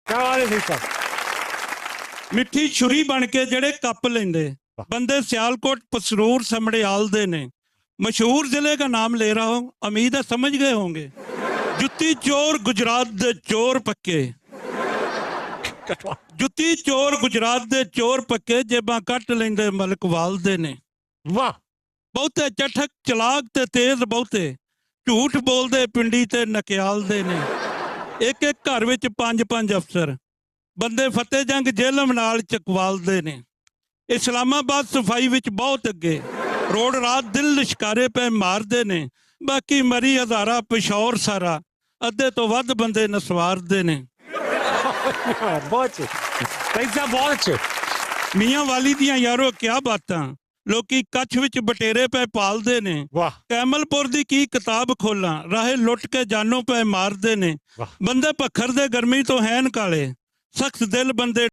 ਕਿਆ ਬਾਤ ਹੈ ਸਿੰਘ ਸਾਹਿਬ। ਮਿੱਠੀ ਛੁਰੀ ਬਣ ਕੇ ਜਿਹੜੇ ਕੱਪ ਲੈਂਦੇ ਬੰਦੇ ਸਿਆਲकोट पसरूर समड़ियाल दे ने। मशहूर जिले का नाम ले रहा हूं, उम्मीद है समझ गए होंगे। जुत्ती चोर गुजरात दे चोर पक्के, जुत्ती चोर गुजरात दे चोर पक्के, जेबां कट लेंदे मलकवाल दे ने। वाह। बहुते चठक चलाक ते तेज बहुते, झूठ बोलदे पिंडी ते नकियाल दे ने। एक एक घर विच 5-5 अफसर, बंदे फतेह जंग जेलम नाल चकवाल दे ने। इस्लामाबाद सफाई विच बहुत अगे, रोड रात दिल लिशकारे पे मारदे ने। बाकी मरी हज़ारा पिशौर सारा, अद्धे तो वध बंदे नसवारदे ने। बहुत अच्छे ਸਿੰਘ ਸਾਹਿਬ, ਬਹੁਤ अच्छे। मियाँ वाली दियां यारो क्या बातां, लोकी कच्छ विच बटेरे पे पालदे ने। वाह। कैमलपुर दी की किताब खोलां, राहे लुट के जानों पे मारदे ने। वाह। बंदे भखर दे गर्मी तो हैन काले, सख्त दिल बंदे